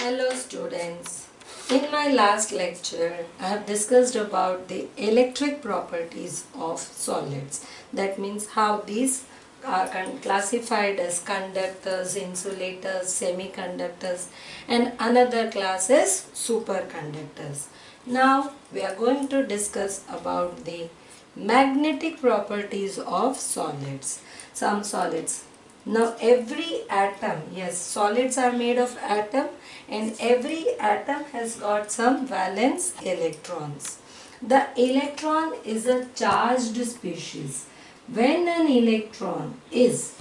Hello students. In my last lecture, I have discussed about the electric properties of solids. That means how these are classified as conductors, insulators, semiconductors, and another class is superconductors. Now we are going to discuss about the magnetic properties of solids. Some solids. Now every atom, yes, solids are made of atom, and every atom has got some valence electrons. The electron is a charged species. When an electron is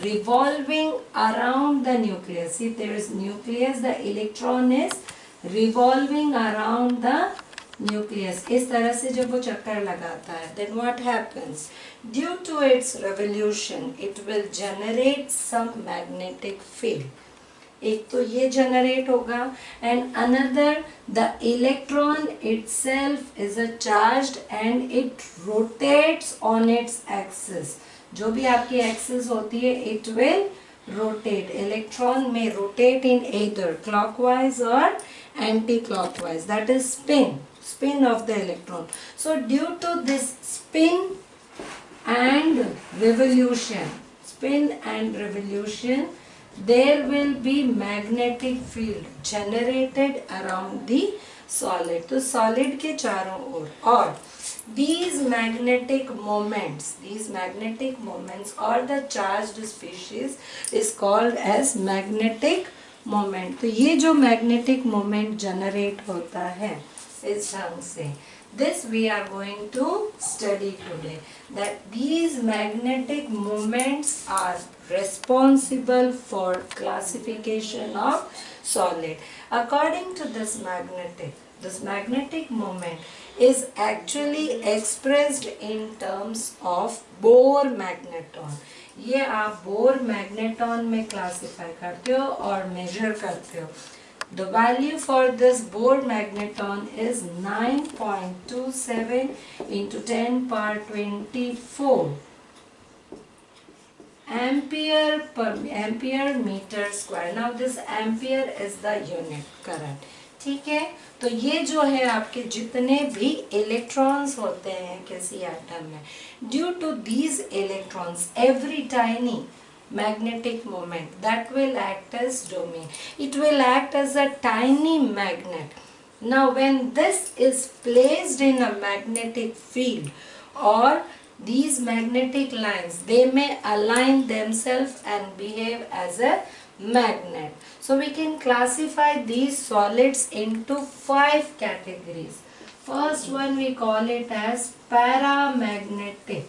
revolving around the nucleus, if there is nucleus, the electron is revolving around the nucleus. इस तरह से जब वो चक्कर लगाता है, then what happens? Due to its revolution, it will generate some magnetic field. एक तो ये generate होगा, and another, the electron itself is a charged and it rotates on its axis. जो भी आपकी axis होती है, it will rotate. Electron may rotate in either clockwise or anti-clockwise. That is spin of the electron. So due to this spin and revolution, there will be magnetic field generated around the solid. तो solid के चारों ओर, और these magnetic moments or the charged species is called as magnetic moment. तो ये जो magnetic moment generate होता है इस ढंग से, this we are going to study today, that these magnetic moments are responsible for classification of solid. According to this magnetic moment is actually expressed in terms of Bohr magneton. ये आप Bohr magneton में classify करते हो और measure करते हो. The value for this Bohr magneton is 9.27 into 10 power 24 ampere meter square. Now this ampere is the unit current. ठीक है, तो ये जो है आपके जितने भी इलेक्ट्रॉन्स होते हैं किसी एटम में, due to these electrons every tiny magnetic moment that will act as domain. It will act as a tiny magnet. Now when this is placed in a magnetic field, or these magnetic lines, they may align themselves and behave as a magnet. So we can classify these solids into 5 categories. First one we call it as paramagnetic.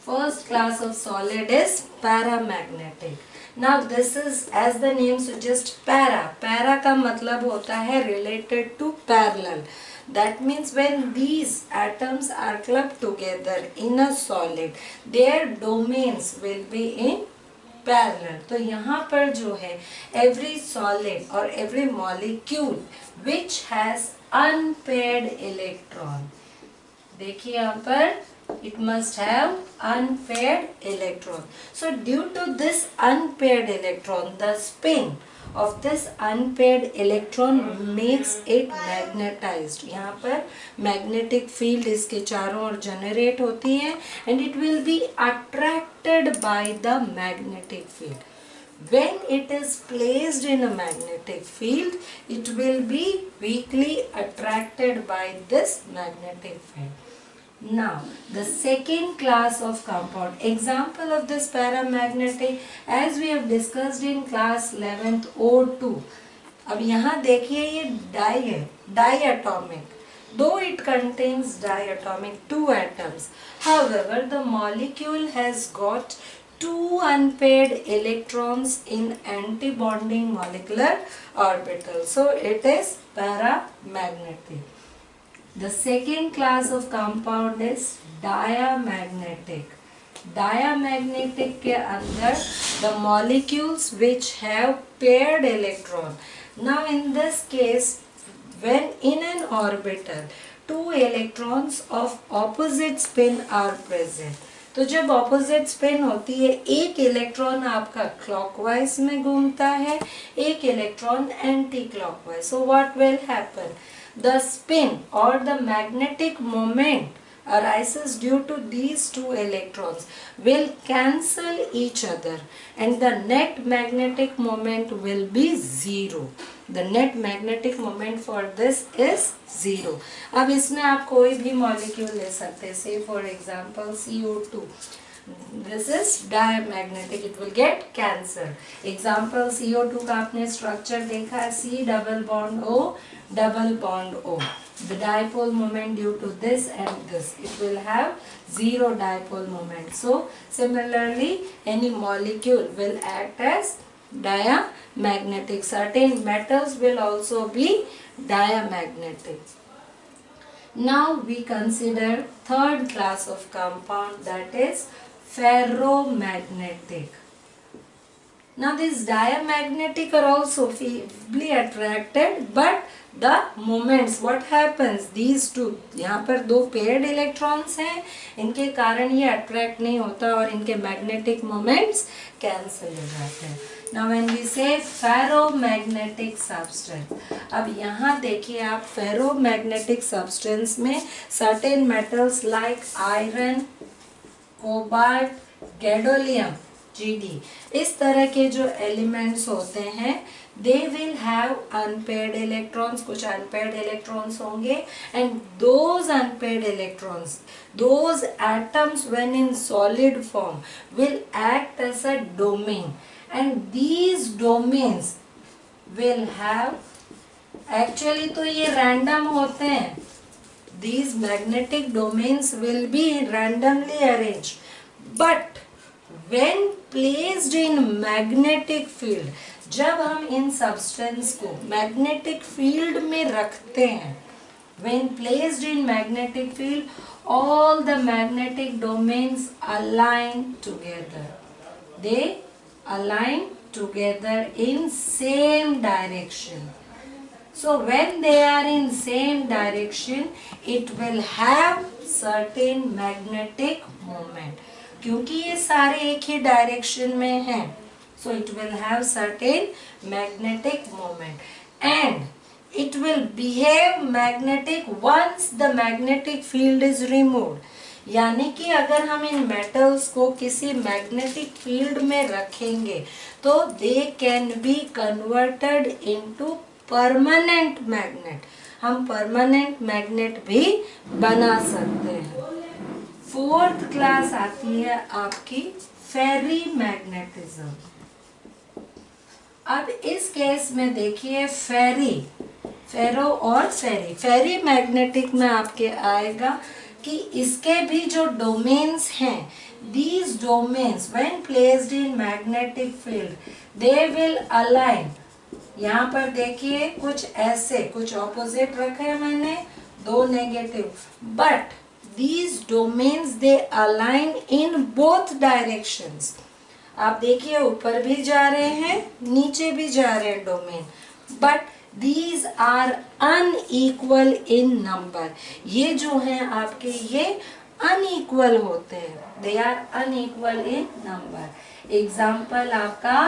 First class of solid is paramagnetic. Now this is, as the name suggests, para का मतलब होता है related to parallel. That means when these atoms are clubbed together in a solid, their domains will be in parallel. तो यहाँ पर जो है every solid or every molecule which has unpaired electron, देखिए यहाँ पर it must have unpaired electron. So due to this unpaired electron, the spin of this unpaired electron makes it magnetized. यहाँ पर magnetic field इसके चारों ओर generate होती है and it will be attracted by the magnetic field. When it is placed in a magnetic field, it will be weakly attracted by this magnetic field. Now, the second class of compound, example of this paramagnetic, as we have discussed in class 11th O2. अब यहाँ देखिए ये die है, diatomic. Though it contains diatomic 2 atoms, however, the molecule has got 2 unpaired electrons in antibonding molecular orbital. So it is paramagnetic. The second class of compound is diamagnetic. Diamagnetic के अंदर the molecules which have paired electron. Now in this case, when in an orbital 2 electrons of opposite spin are present, तो तो जब opposite spin होती है, एक electron आपका clockwise में घूमता है, एक electron anti clockwise. So what will happen? The spin और the magnetic moment arises due to these two electrons will cancel each other and the net magnetic moment will be zero. The net magnetic moment for this is zero. अब इसमें आप कोई भी molecule ले सकते हैं. Say for example CO2. This is diamagnetic. It will get cancelled. Example CO2 का आपने स्ट्रक्चर देखा है. C double bond O double bond O. The dipole moment due to this and this, it will have zero dipole moment. So similarly, any molecule will act as diamagnetic. Certain metals will also be diamagnetic. Now we consider third class of compound, that is ferromagnetic. Now these diamagnetic are also feebly attracted, but the moments, what happens? These two, यहाँ पर दो paired electrons हैं, इनके कारण ये attract नहीं होता और इनके magnetic moments cancel हो जाते हैं. Now when we say ferromagnetic substance, अब यहाँ देखिए आप ferromagnetic substance में certain metals like iron, cobalt, gadolinium, Gd, इस तरह के जो एलिमेंट्स होते हैं, they will have unpaired electrons, कुछ unpaired electrons होंगे, and those unpaired electrons, those atoms when in solid form will act as a domain, and these domains will have, actually तो ये random होते हैं, these magnetic domains will be randomly arranged, but when placed in magnetic field, जब हम इन substance को magnetic field में रखते हैं, when placed in magnetic field, all the magnetic domains align together. They align together in same direction. So when they are in same direction, it will have certain magnetic moment. क्योंकि ये सारे एक ही direction में हैं, so it will have certain magnetic moment and it will behave magnetic once the magnetic field is removed. यानी कि अगर हम इन मेटल्स को किसी मैग्नेटिक फील्ड में रखेंगे तो they can be converted into permanent magnet. हम परमानेंट मैग्नेट भी बना सकते हैं. फोर्थ क्लास आती है आपकी फेरी मैग्नेटिज्म. अब इस केस में देखिए फेरो और फेरी मैग्नेटिक में आपके आएगा कि इसके भी जो डोमेन्स हैं, these domains when placed in magnetic field they will align. यहाँ पर देखिए कुछ ऐसे, कुछ ऑपोजिट रखे हैं मैंने, दो negative, but these domains they align in both directions. आप देखिए ऊपर भी जा रहे हैं, नीचे भी जा रहे हैं domain, but these are unequal in number. ये जो हैं आपके ये unequal होते हैं, they are unequal in number. Example आपका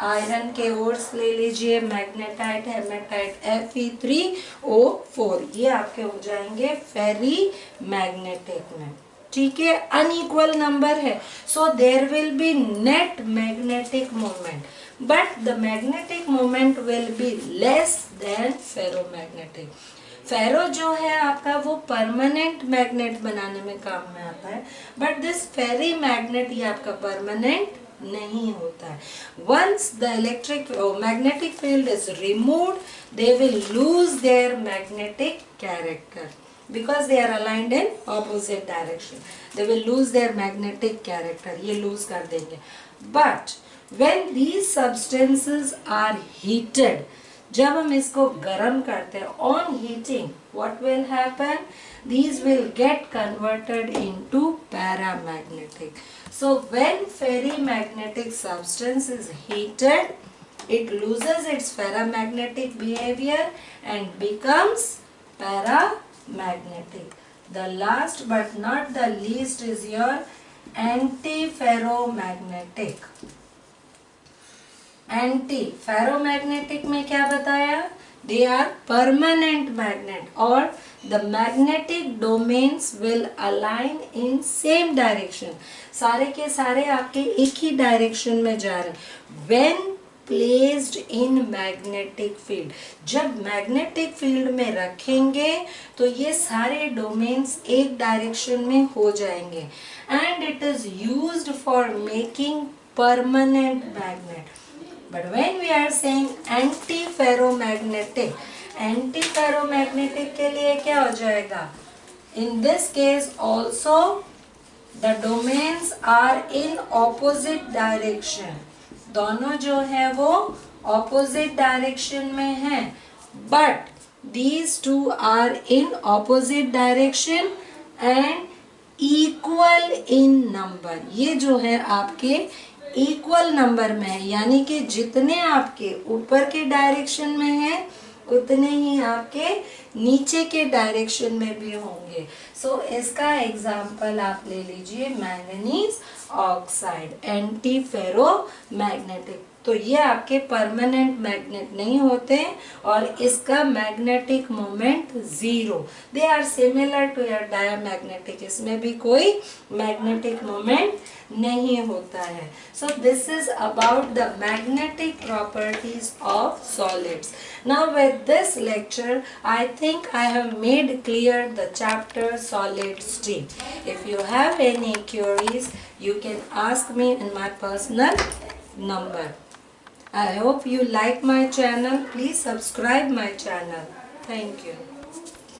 आयरन के ओर्स ले लीजिए, मैग्नेटाइट, हेमेटाइट, Fe3O4, ये आपके हो जाएंगे फेरी मैग्नेटिक में. ठीक है, अनइक्वल नंबर है, so there will be net magnetic moment, but the magnetic moment will be less than ferromagnetic. Ferro जो है आपका वो परमानेंट मैग्नेट बनाने में काम में आता है, बट दिस फेरी मैग्नेट ये आपका परमानेंट नहीं होता है. Once the electric magnetic field is removed, they will lose their magnetic character because they are aligned in opposite direction. They will lose their magnetic character. ये lose कर देंगे. But when these substances are heated, जब हम इसको गर्म करते हैं, on heating, what will happen? These will get converted into paramagnetic. So when ferrimagnetic substance is heated, it loses its paramagnetic behavior and becomes paramagnetic. The last but not the least is your anti ferromagnetic. Anti ferromagnetic में क्या बताया? They are permanent magnet और the magnetic domains will align in same direction. सारे के सारे आपके एक ही direction में जा रहे हैं। When placed in magnetic field, जब मैग्नेटिक फील्ड में रखेंगे तो ये सारे डोमेन्स एक डायरेक्शन में हो जाएंगे। And it is used for making permanent magnet. But when we are saying anti-ferromagnetic, anti-ferromagnetic के लिए क्या हो जाएगा? In this case also the domains are in opposite direction. दोनों जो है वो opposite direction में हैं, but these two are in opposite direction and equal in number. ये जो है आपके इक्वल नंबर में है, यानी कि जितने आपके ऊपर के डायरेक्शन में है उतने ही आपके नीचे के डायरेक्शन में भी होंगे। सो इसका एग्जांपल आप ले लीजिए manganese oxide, antiferromagnetic. तो ये आपके परमानेंट मैग्नेट नहीं होते और इसका magnetic moment zero. They are similar to your diamagnetic, इसमें भी कोई मैग्नेटिक मोमेंट नहीं होता है। So this is about the magnetic properties of solids. Now with this lecture I think I have made clear the chapter solid state. If you have any queries you can ask me in my personal number. I hope you like my channel. Please subscribe my channel. Thank you.